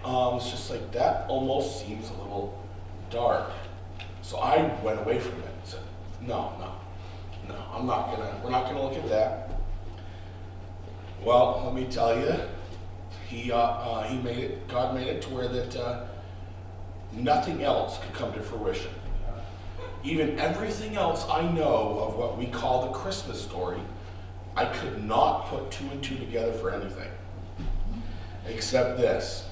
It's just like, that almost seems a little dark. So I went away from it and said, no, we're not gonna look at that. Well, let me tell you, God made it to where that nothing else could come to fruition. Even everything else I know of what we call the Christmas story, I could not put two and two together for anything, except this.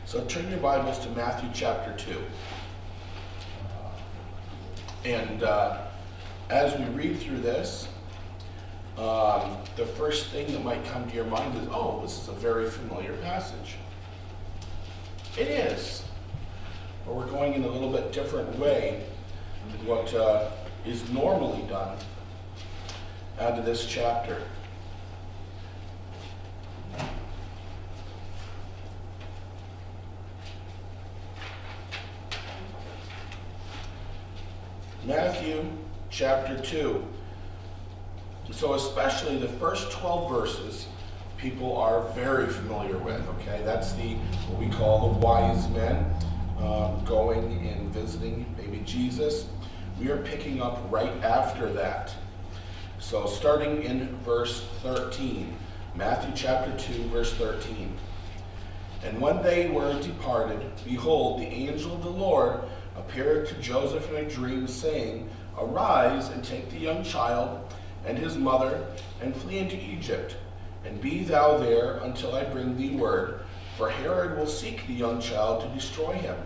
So turn your Bibles to Matthew chapter 2. And as we read through this, the first thing that might come to your mind is, oh, this is a very familiar passage. It is. But we're going in a little bit different way than what is normally done out of this chapter. Matthew chapter 2. So especially the first 12 verses, people are very familiar with, okay? That's what we call the wise men going and visiting baby Jesus. We are picking up right after that. So starting in verse 13, Matthew chapter 2, verse 13. And when they were departed, behold, the angel of the Lord appeared to Joseph in a dream, saying, Arise and take the young child and his mother, and flee into Egypt, and be thou there until I bring thee word, for Herod will seek the young child to destroy him.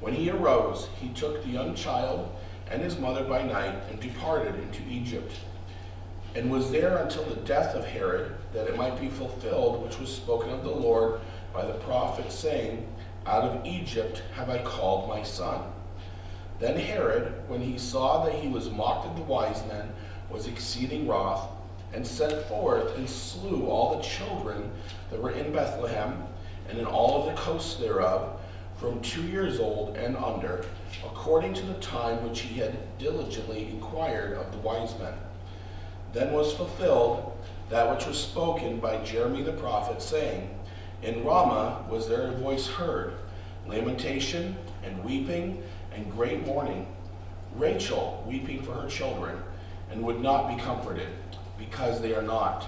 When he arose, he took the young child and his mother by night, and departed into Egypt, and was there until the death of Herod, that it might be fulfilled which was spoken of the Lord by the prophet, saying, Out of Egypt have I called my son. Then Herod, when he saw that he was mocked of the wise men, was exceeding wroth, and sent forth and slew all the children that were in Bethlehem, and in all of the coasts thereof, from 2 years old and under, according to the time which he had diligently inquired of the wise men. Then was fulfilled that which was spoken by Jeremy the prophet, saying, In Ramah was there a voice heard, lamentation and weeping and great mourning, Rachel weeping for her children, and would not be comforted, because they are not.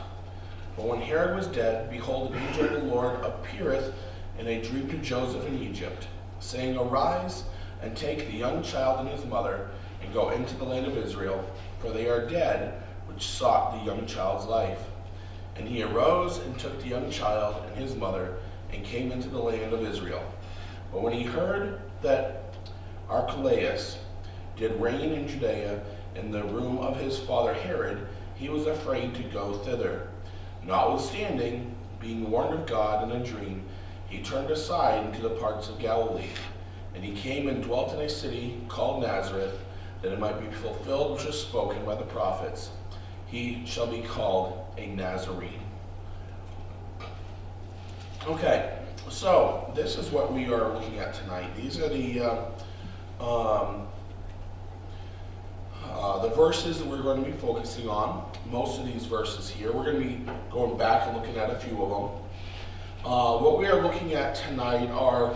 But when Herod was dead, behold, an angel of the Lord appeareth in a dream to Joseph in Egypt, saying, Arise, and take the young child and his mother, and go into the land of Israel, for they are dead which sought the young child's life. And he arose and took the young child and his mother, and came into the land of Israel. But when he heard that Archelaus did reign in Judea, in the room of his father Herod, he was afraid to go thither. Notwithstanding, being warned of God in a dream, he turned aside into the parts of Galilee. And he came and dwelt in a city called Nazareth, that it might be fulfilled which was spoken by the prophets. He shall be called a Nazarene. Okay, so this is what we are looking at tonight. These are the verses that we're going to be focusing on. Most of these verses here, we're going to be going back and looking at a few of them. What we are looking at tonight are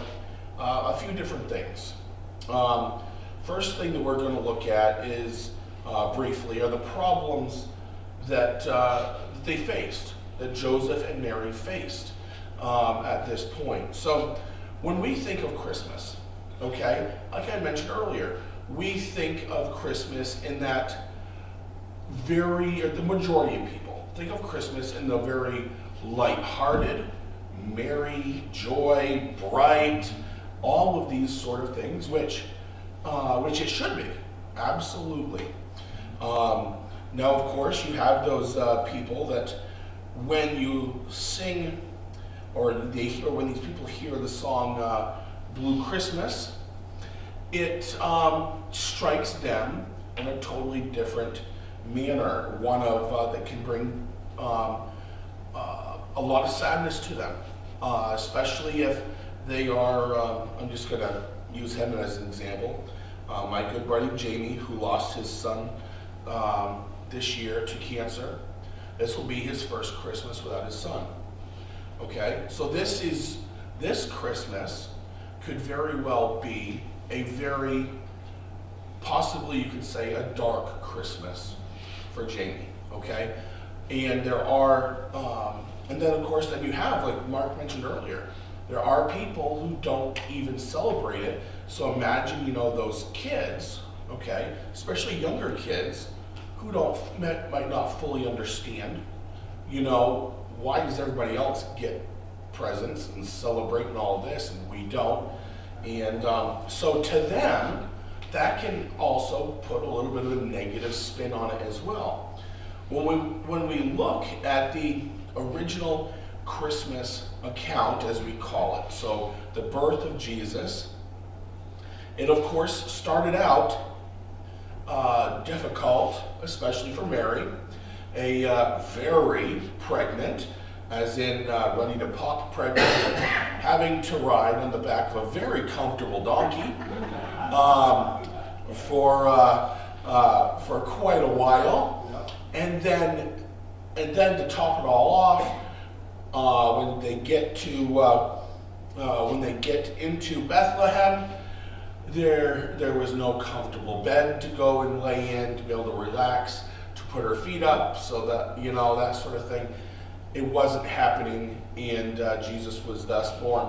a few different things. First thing that we're going to look at is, briefly, are the problems that they faced, that Joseph and Mary faced at this point. So when we think of Christmas, okay, like I mentioned earlier, we think of Christmas in that the majority of people think of Christmas in the very light-hearted, merry, joy, bright, all of these sort of things, which it should be, absolutely. Now, of course, you have those people that when you sing, or when these people hear the song Blue Christmas, it strikes them in a totally different manner, one of that can bring a lot of sadness to them, especially if they are, I'm just going to use him as an example, my good buddy Jamie, who lost his son this year to cancer. This will be his first Christmas without his son. Okay, so this is this Christmas could very well be a very, possibly you could say, a dark Christmas for Jamie, okay? And there are, and then of course then you have, like Mark mentioned earlier, there are people who don't even celebrate it. So imagine, those kids, okay, especially younger kids, who might not fully understand, why does everybody else get presents and celebrate and all this and we don't? And so to them, that can also put a little bit of a negative spin on it as well. When we look at the original Christmas account, as we call it, so the birth of Jesus, it of course started out difficult, especially for Mary, very pregnant, as in running to pop pregnant, having to ride on the back of a very comfortable donkey for quite a while, and then to top it all off, when they get into Bethlehem, there was no comfortable bed to go and lay in to be able to relax, to put her feet up, so that that sort of thing. It wasn't happening, and Jesus was thus born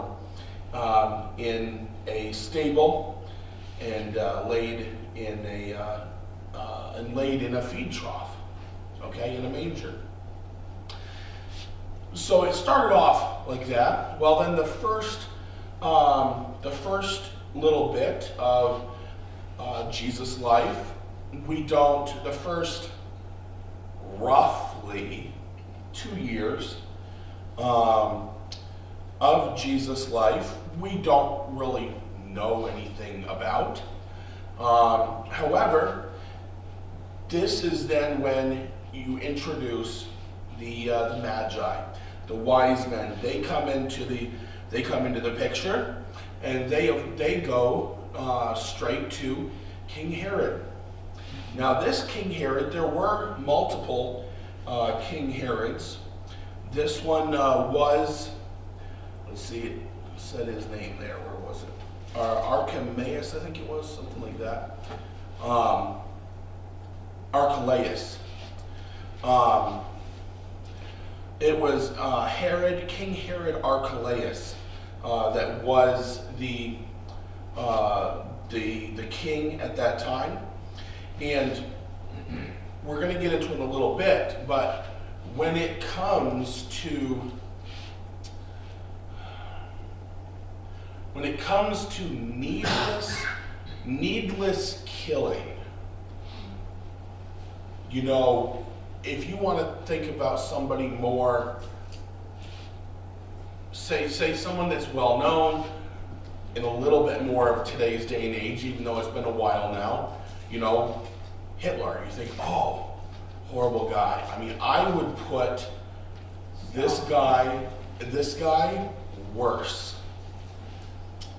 in a stable and laid in a feed trough, okay, in a manger. So it started off like that. Well, then the first little bit of Jesus' life, the first roughly 2 years of Jesus' life, we don't really know anything about. However, this is then when you introduce the Magi, the wise men. They come into the picture, and they go straight to King Herod. Now, this King Herod, there were multiple King Herods. This one was, let's see, it said his name there. Where was it? Archimaeus, I think it was, something like that. Archelaus. It was King Herod Archelaus, that was the king at that time. And we're going to get into it in a little bit, but when it comes to needless killing, if you want to think about somebody more, say someone that's well known in a little bit more of today's day and age, even though it's been a while now, Hitler, you think, oh, horrible guy. I mean, I would put this guy worse.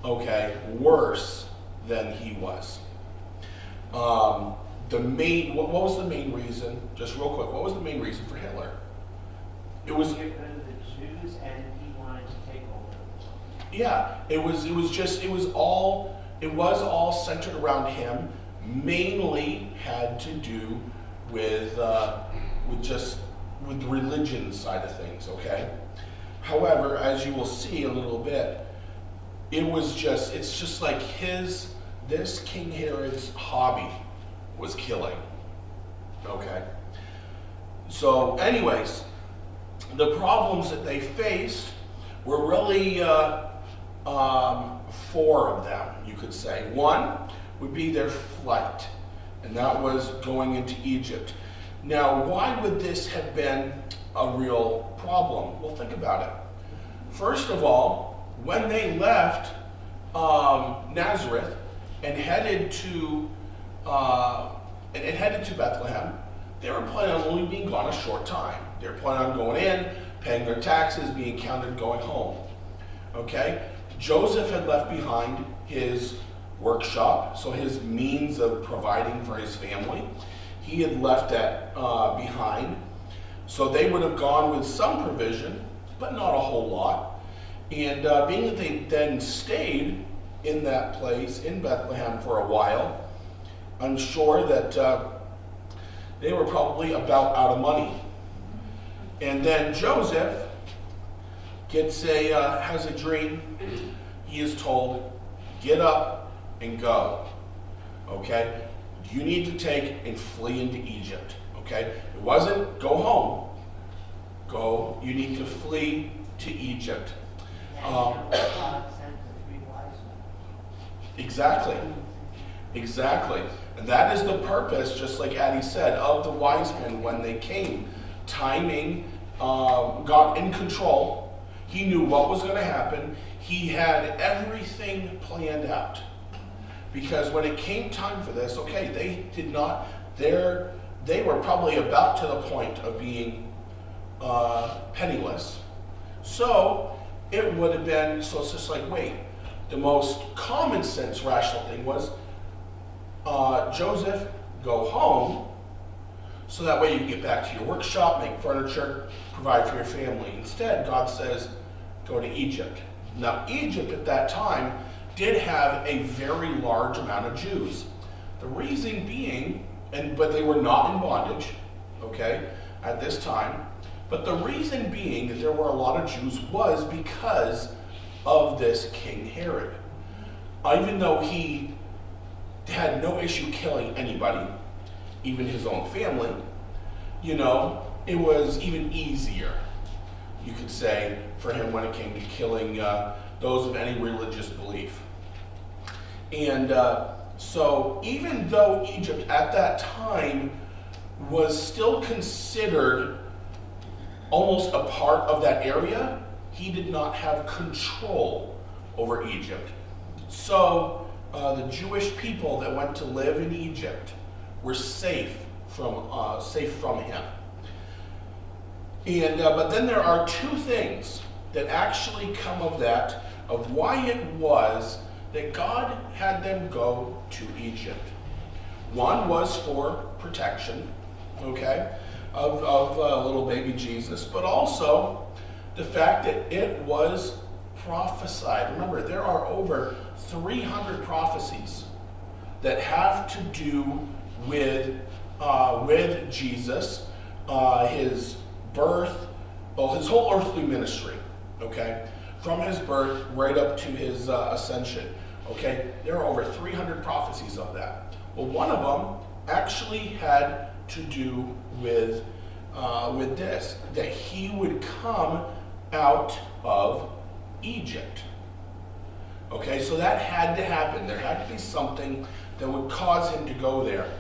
Okay, worse than he was. What was the main reason, just real quick, what was the main reason for Hitler? It was to get rid of the Jews, and he wanted to take over. Yeah, it was all centered around him, mainly had to do with the religion side of things, okay? However, as you will see a little bit, it's just like this King Herod's hobby was killing, okay? So anyways, the problems that they faced were really four of them, you could say. One would be their flight, and that was going into Egypt. Now, why would this have been a real problem? Well, think about it. First of all, when they left Nazareth and headed to Bethlehem, they were planning on only being gone a short time. They were planning on going in, paying their taxes, being counted, going home. Okay? Joseph had left behind his workshop, so his means of providing for his family. He had left that behind. So they would have gone with some provision, but not a whole lot. And being that they then stayed in that place, in Bethlehem, for a while, I'm sure that they were probably about out of money. And then Joseph has a dream. He is told, get up and go. Okay? You need to take and flee into Egypt. Okay? It wasn't go home. Go. You need to flee to Egypt. God sent the 3 wise men. Exactly. Exactly. And that is the purpose, just like Addie said, of the wise men when they came. Timing, God in control. He knew what was going to happen. He had everything planned out. Because when it came time for this, okay, they were probably about to the point of being penniless. So it would have been, so it's just like, wait, the most common sense rational thing was, Joseph, go home, so that way you can get back to your workshop, make furniture, provide for your family. Instead, God says, go to Egypt. Now, Egypt at that time did have a very large amount of Jews. The reason being, but they were not in bondage, okay, at this time. But the reason being that there were a lot of Jews was because of this King Herod. Even though he had no issue killing anybody, even his own family, it was even easier, you could say, for him when it came to killing those of any religious belief. And so even though Egypt at that time was still considered almost a part of that area, he did not have control over Egypt. So the Jewish people that went to live in Egypt were safe from him. And but then there are 2 things that actually come of that, of why it was that God had them go to Egypt. One was for protection, okay, of little baby Jesus, but also the fact that it was prophesied. Remember, there are over 300 prophecies that have to do with Jesus, his birth, his whole earthly ministry, okay? From his birth right up to his ascension, okay? There are over 300 prophecies of that. Well, one of them actually had to do with this, that he would come out of Egypt. Okay, so that had to happen. There had to be something that would cause him to go there.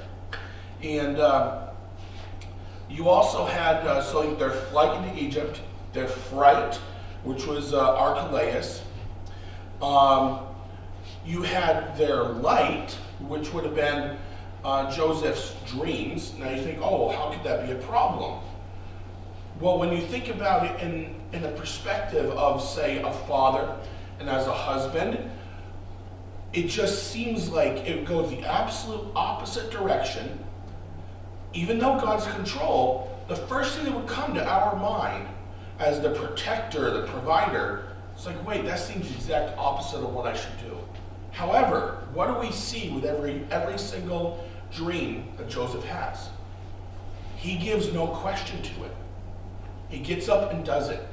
And you also had, so their flight into Egypt, their fright, which was Archelaus. You had their light, which would have been Joseph's dreams. Now you think, oh, how could that be a problem? Well, when you think about it in the perspective of, say, a father and as a husband, it just seems like it goes the absolute opposite direction. Even though God's control, the first thing that would come to our mind as the protector, the provider, it's like, wait, that seems the exact opposite of what I should do. However, what do we see with every single dream that Joseph has? He gives no question to it. He gets up and does it.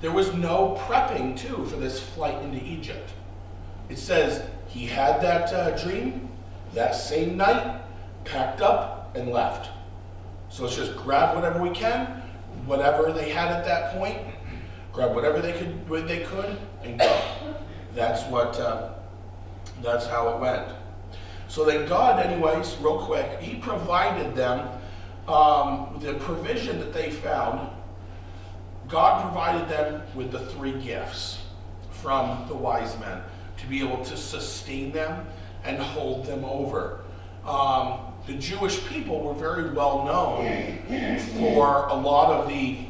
There was no prepping, too, for this flight into Egypt. It says he had that dream that same night, packed up, and left. So let's just grab whatever we can, whatever they had at that point, grab whatever they could, and go. That's how it went. So then God, anyways, real quick, he provided them the provision that they found. God provided them with the 3 gifts from the wise men to be able to sustain them and hold them over. The Jewish people were very well known for a lot of the,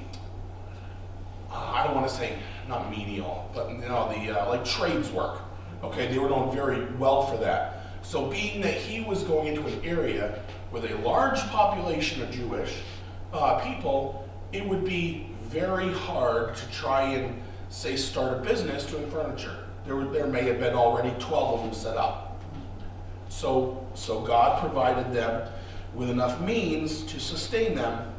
I don't want to say not menial, but like trades work. Okay, they were known very well for that. So being that he was going into an area with a large population of Jewish people, it would be very hard to try and say, start a business doing furniture. There may have been already 12 of them set up. So God provided them with enough means to sustain them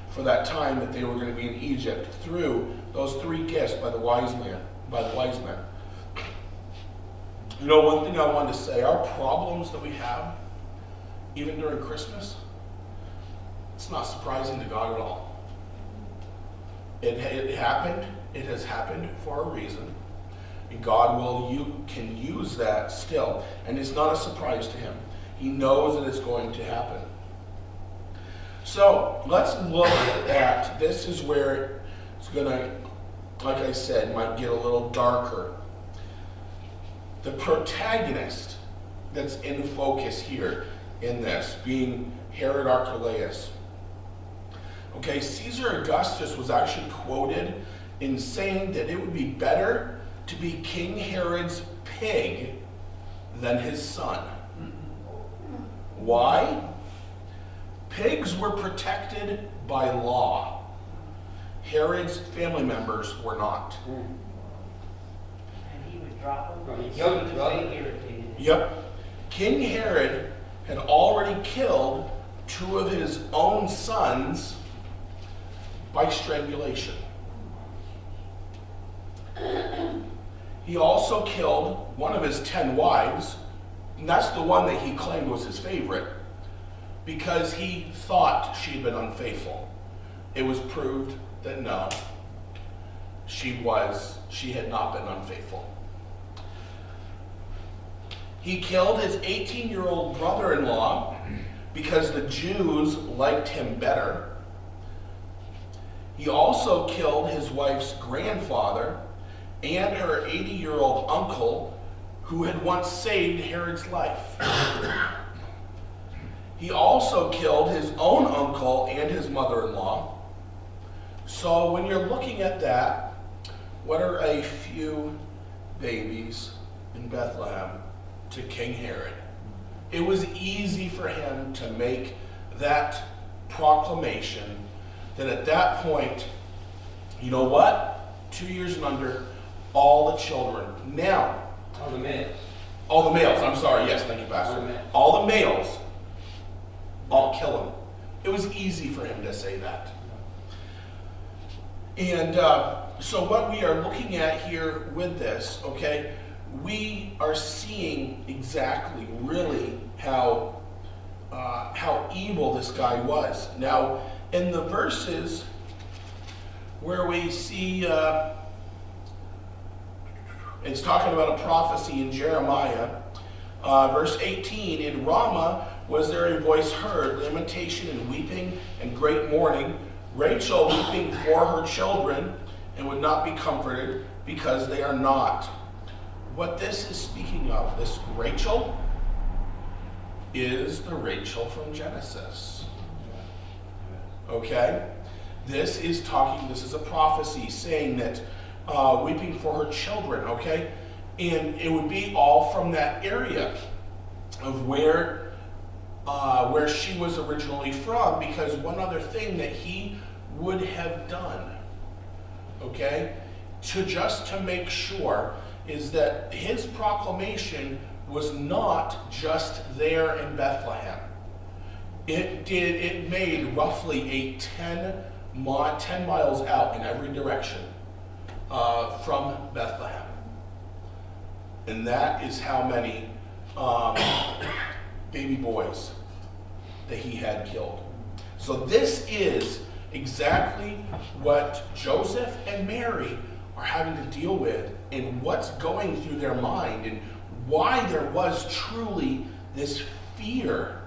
for that time that they were going to be in Egypt through those 3 gifts by the wise men. You know, one thing I wanted to say, our problems that we have, even during Christmas, it's not surprising to God at all. It happened. It has happened for a reason. And God can use that still. And it's not a surprise to him. He knows that it's going to happen. So let's look at, this is where it's going to, like I said, might get a little darker. The protagonist that's in focus here in this, being Herod Archelaus. Okay, Caesar Augustus was actually quoted in saying that it would be better to be King Herod's pig than his son. Why? Pigs were protected by law. Herod's family members were not. And he would drop them. He killed his brother. They irritated him. Yep. King Herod had already killed 2 of his own sons by strangulation. He also killed one of his 10 wives, and that's the one that he claimed was his favorite, because he thought she had been unfaithful. It was proved that no, she had not been unfaithful. He killed his 18-year-old brother-in-law because the Jews liked him better. He also killed his wife's grandfather and her 80-year-old uncle who had once saved Herod's life. He also killed his own uncle and his mother-in-law. So when you're looking at that, what are a few babies in Bethlehem to King Herod? It was easy for him to make that proclamation that at that point, you know what? 2 years and under, all the children. Now, All the males. all the males, I'm sorry, yes, thank you, Pastor. All the males, I'll kill him. It was easy for him to say that. And so what we are looking at here with this, okay, we are seeing exactly, really, how evil this guy was. Now, in the verses where we see, it's talking about a prophecy in Jeremiah, verse 18, in Ramah was there a voice heard, lamentation and weeping and great mourning, Rachel weeping for her children and would not be comforted because they are not. What this is speaking of, this Rachel, is the Rachel from Genesis. Okay? This is a prophecy saying that weeping for her children, okay? And it would be all from that area of where she was originally from, because one other thing that he would have done, okay, to make sure is that his proclamation was not just there in Bethlehem. It made roughly a 10 miles out in every direction from Bethlehem. And that is how many baby boys that he had killed. So this is exactly what Joseph and Mary are having to deal with, and what's going through their mind, and why there was truly this fear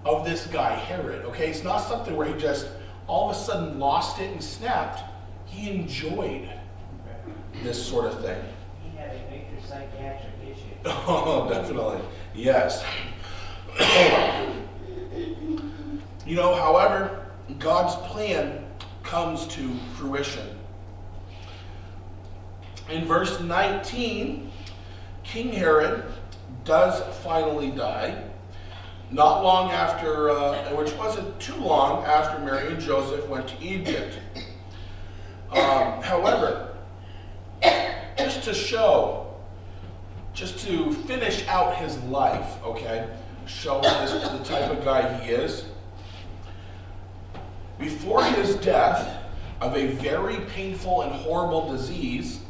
of this guy Herod. Okay, it's not something where he just all of a sudden lost it and snapped. He enjoyed this sort of thing. He had a major psychiatric issue. Oh, definitely. Yes. You know, however, God's plan comes to fruition. In verse 19, King Herod does finally die, not long after, which wasn't too long after Mary and Joseph went to Egypt. However, to show, just to finish out his life, okay, show the type of guy he is. Before his death of a very painful and horrible disease,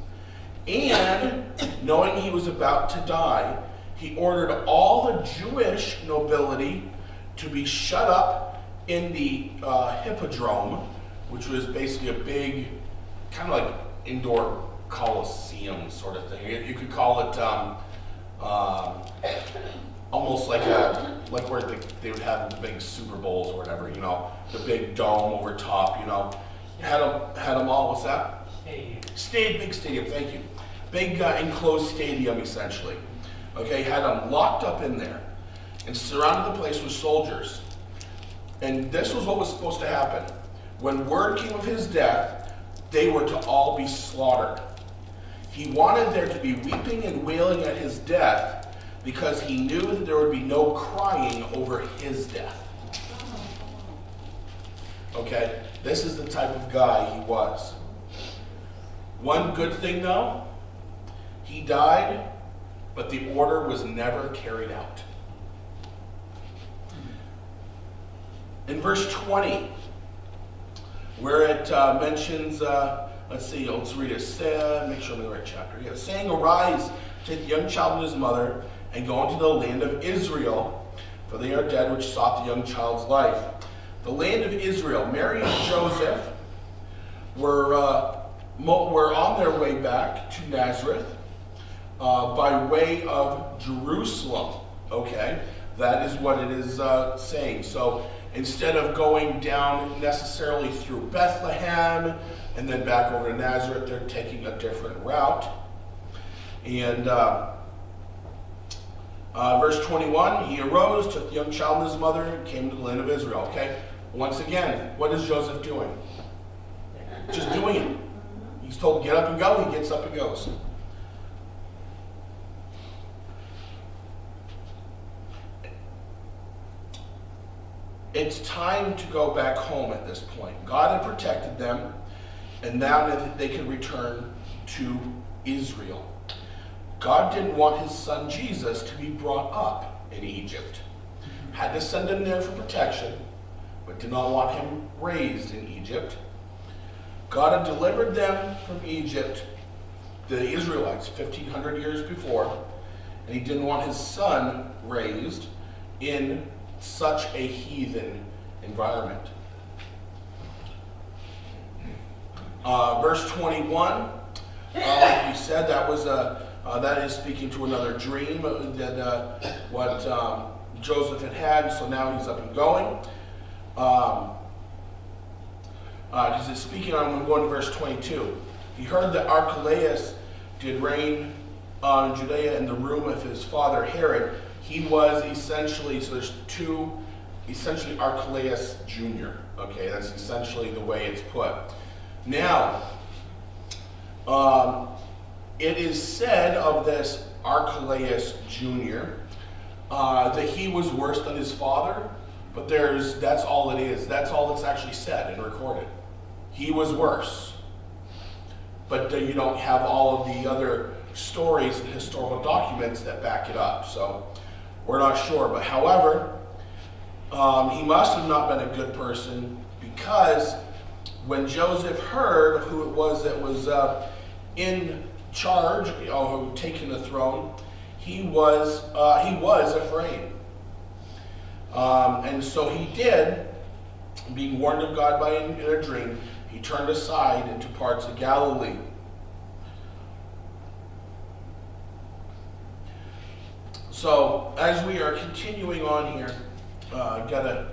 and knowing he was about to die, he ordered all the Jewish nobility to be shut up in the hippodrome, which was basically a big, kind of like indoor coliseum sort of thing. You could call it almost like where they would have the big Super Bowls or whatever, you know, the big dome over top, you know. Had them all, what's that? Big stadium, thank you. Big enclosed stadium, essentially. Okay, had them locked up in there and surrounded the place with soldiers. And this was what was supposed to happen. When word came of his death, they were to all be slaughtered. He wanted there to be weeping and wailing at his death because he knew that there would be no crying over his death. Okay, this is the type of guy he was. One good thing though, he died, but the order was never carried out. In verse 20, where it mentions, let's read it. Make sure I'm in the right chapter. Yeah, saying, "Arise, take the young child and his mother, and go into the land of Israel, for they are dead which sought the young child's life." The land of Israel. Mary and Joseph were on their way back to Nazareth by way of Jerusalem. Okay, that is what it is saying. So instead of going down necessarily through Bethlehem and then back over to Nazareth, they're taking a different route. And verse 21, he arose, took the young child and his mother, and came to the land of Israel. Okay, once again, what is Joseph doing? Just doing it. He's told to get up and go, he gets up and goes. It's time to go back home at this point. God had protected them, and now that they can return to Israel. God didn't want his son Jesus to be brought up in Egypt. Had to send him there for protection, but did not want him raised in Egypt. God had delivered them from Egypt, the Israelites, 1,500 years before, and he didn't want his son raised in such a heathen environment. Verse 21, like we said, that is speaking to another dream that what Joseph had, so now he's up and going. Because it's speaking on, I'm going to verse 22. He heard that Archelaus did reign on Judea in the room of his father Herod. He was essentially, so there's two, essentially Archelaus Jr. Okay, that's essentially the way it's put. Now, it is said of this Archelaus Jr. That he was worse than his father, but that's all it is. That's all that's actually said and recorded. He was worse. But you don't have all of the other stories and historical documents that back it up. So we're not sure. But however, he must have not been a good person, because when Joseph heard who it was that was in charge, who had taken the throne, he was afraid. And so he did, being warned of God in a dream, he turned aside into parts of Galilee. So, as we are continuing on here, I've got to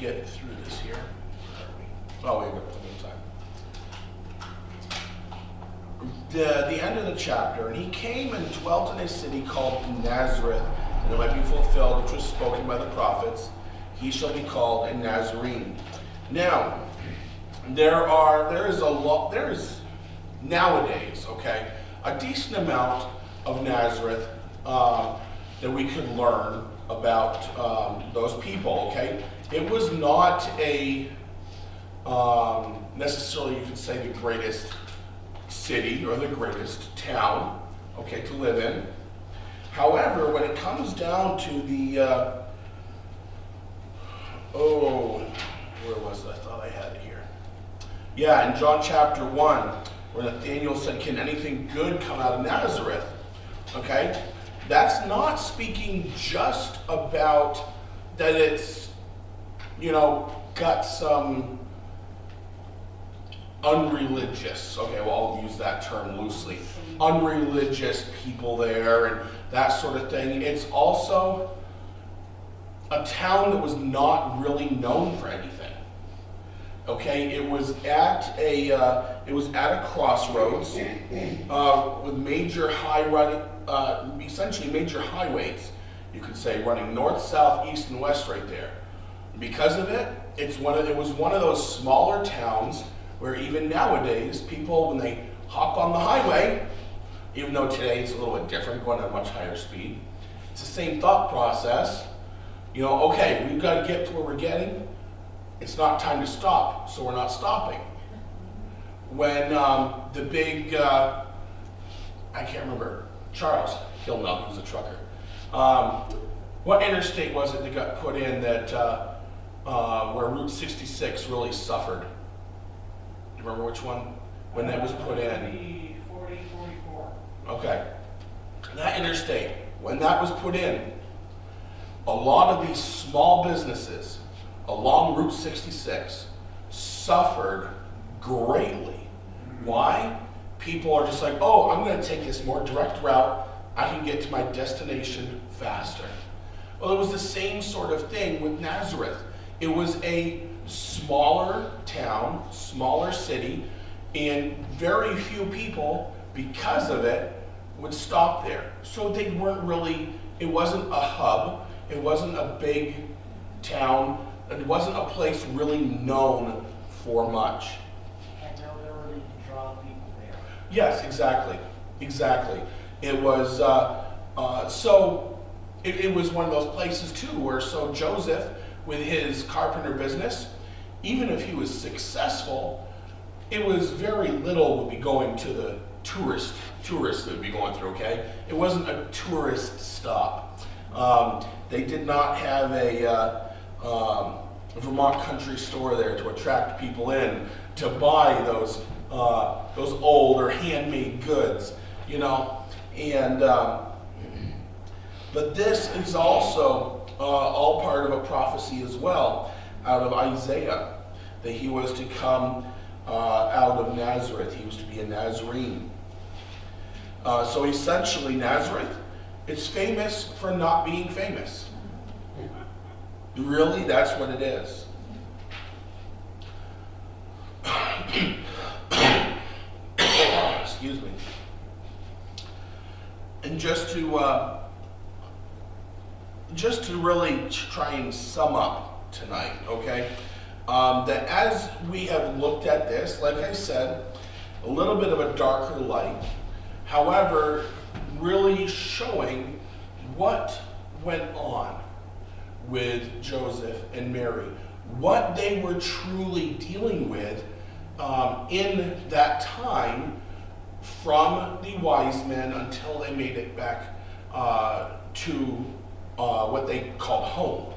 get through this here. Oh, we've got plenty of time. The end of the chapter, and he came and dwelt in a city called Nazareth, and it might be fulfilled, which was spoken by the prophets, he shall be called a Nazarene. Now, there is nowadays, okay, a decent amount of Nazareth that we could learn about those people, okay? It was not a necessarily, you could say, the greatest city or the greatest town, okay, to live in. However, when it comes down to the, where was it? I thought I had it here. Yeah, in John chapter 1, where Nathanael said, can anything good come out of Nazareth? Okay? That's not speaking just about that it's, got some unreligious, okay, well, I'll use that term loosely, unreligious people there and that sort of thing. It's also a town that was not really known for anything. Okay, it was at a crossroads with major essentially major highways, you could say, running north, south, east, and west right there. Because of it, it was one of those smaller towns where even nowadays people, when they hop on the highway, even though today it's a little bit different, going at a much higher speed, it's the same thought process. Okay, we've got to get to where we're getting. It's not time to stop, so we're not stopping. When the big, I can't remember, Charles, he'll know, he was a trucker. What interstate was it that got put in that, where Route 66 really suffered? Do you remember which one? When that was put in? 44. Okay. That interstate, when that was put in, a lot of these small businesses along Route 66 suffered greatly. Why? People are just like, oh, I'm going to take this more direct route. I can get to my destination faster. Well, it was the same sort of thing with Nazareth. It was a smaller town, smaller city, and very few people, because of it, would stop there. So they weren't really, it wasn't a hub, it wasn't a big town, it wasn't a place really known for much. Had no ability to draw people there. Yes, exactly. It was, it was one of those places too where Joseph, with his carpenter business, even if he was successful, it was very little would be going to the tourists that would be going through, okay? It wasn't a tourist stop. They did not have a Vermont country store there to attract people in to buy those old or handmade goods, and but this is also all part of a prophecy as well out of Isaiah, that he was to come out of Nazareth. He was to be a Nazarene. So essentially Nazareth is famous for not being famous. Really, that's what it is. Excuse me. And just to really try and sum up tonight, okay? That as we have looked at this, like I said, a little bit of a darker light, however, really showing what went on with Joseph and Mary, what they were truly dealing with in that time from the wise men until they made it back to what they called home,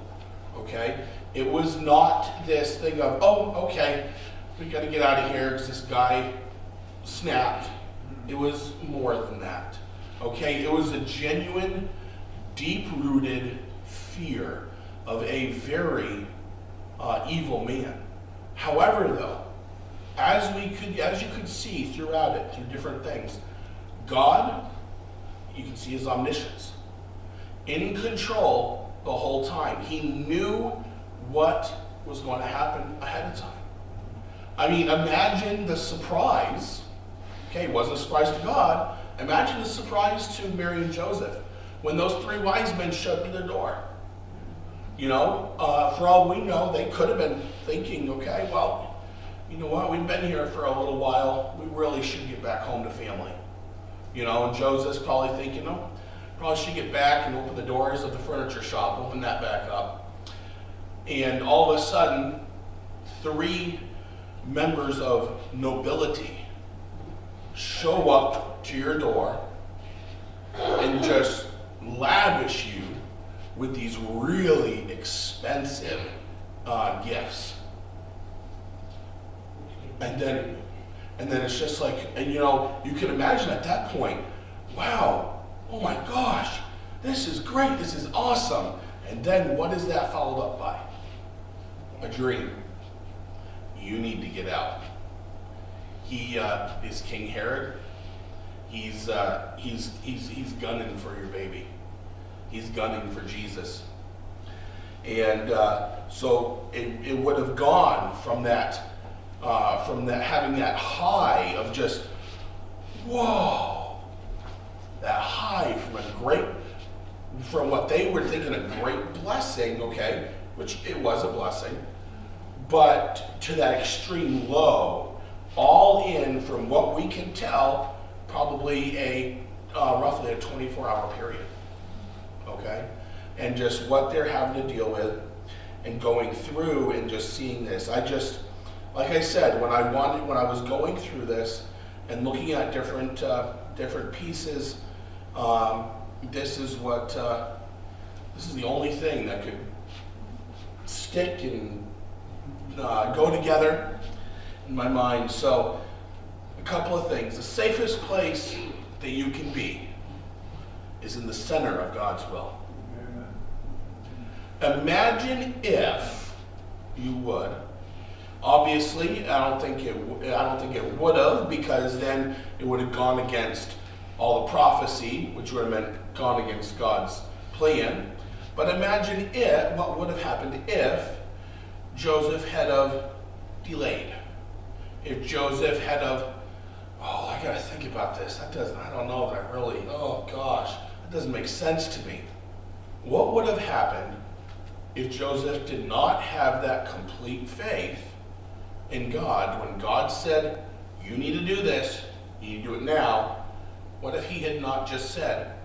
okay? It was not this thing of, oh, okay, we got to get out of here because this guy snapped. It was more than that, okay? It was a genuine, deep-rooted fear of a very evil man. However, though, as you could see throughout it, through different things, God, you can see his omniscience, in control the whole time. He knew what was going to happen ahead of time. I mean, imagine the surprise. Okay, it wasn't a surprise to God. Imagine the surprise to Mary and Joseph when those three wise men showed to their door. For all we know, they could have been thinking, okay, well, you know what, we've been here for a little while. We really should get back home to family. And Joseph's probably thinking, oh, probably should get back and open the doors of the furniture shop, open that back up. And all of a sudden, three members of nobility show up to your door and just lavish you with these really expensive gifts. And then it's just like, and you can imagine at that point, wow, oh my gosh, this is great, this is awesome. And then what is that followed up by? A dream. You need to get out. He is King Herod. He's gunning for your baby. He's gunning for Jesus. And so it would have gone from that having that high of just, whoa, that high from what they were thinking a great blessing, okay, which it was a blessing, but to that extreme low, all in, from what we can tell, probably roughly a 24-hour period, okay? And just what they're having to deal with and going through and just seeing this. Like I said, when I was going through this and looking at different pieces, this is the only thing that could stick and go together in my mind. So, a couple of things. The safest place that you can be is in the center of God's will. Imagine if you would. Obviously, I don't think it would have, because then it would have gone against all the prophecy, which would have meant gone against God's plan. But imagine what would have happened if Joseph had have delayed. If Joseph had have, I gotta think about this. I don't know that I really, that doesn't make sense to me. What would have happened if Joseph did not have that complete faith in God? When God said, you need to do this, you need to do it now, what if he had not just said,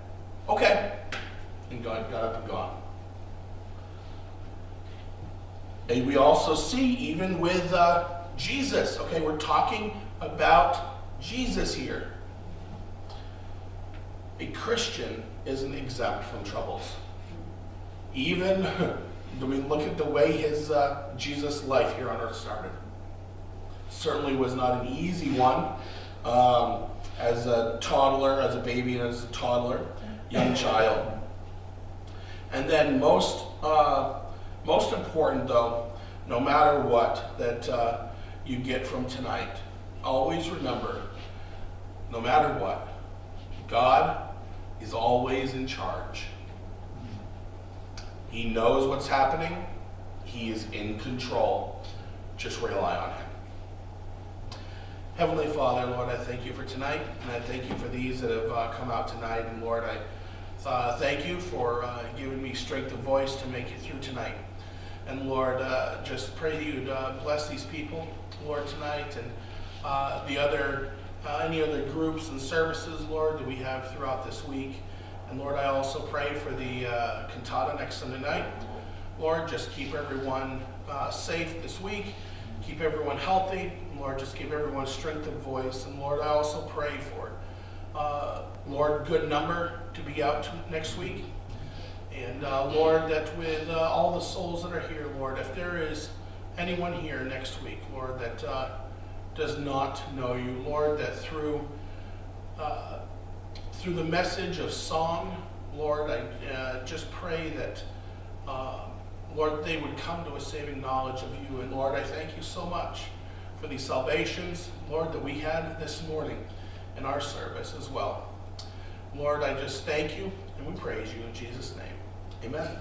okay, and God got up and gone? And we also see, even with Jesus, okay, we're talking about Jesus here. A Christian isn't exempt from troubles. Even, look at the way his Jesus' life here on earth started. Certainly was not an easy one. As a toddler, as a baby, and as a toddler, young child. And then most important, though, no matter what that you get from tonight, always remember, no matter what, God is always in charge. He knows what's happening. He is in control. Just rely on him. Heavenly Father, Lord, I thank you for tonight, and I thank you for these that have come out tonight. And Lord, I thank you for giving me strength of voice to make it through tonight. And Lord, just pray that you'd bless these people, Lord, tonight, and any other groups and services, Lord, that we have throughout this week. And Lord, I also pray for the cantata next Sunday night. Lord, just keep everyone safe this week. Keep everyone healthy. Lord, just give everyone strength of voice. And Lord, I also pray for, Lord, good number to be out next week. And Lord, that with all the souls that are here, Lord, if there is anyone here next week, Lord, that does not know you, Lord, that through the message of song, Lord, I just pray that Lord, they would come to a saving knowledge of you. And Lord, I thank you so much for these salvations, Lord, that we had this morning in our service as well. Lord, I just thank you and we praise you in Jesus' name. Amen.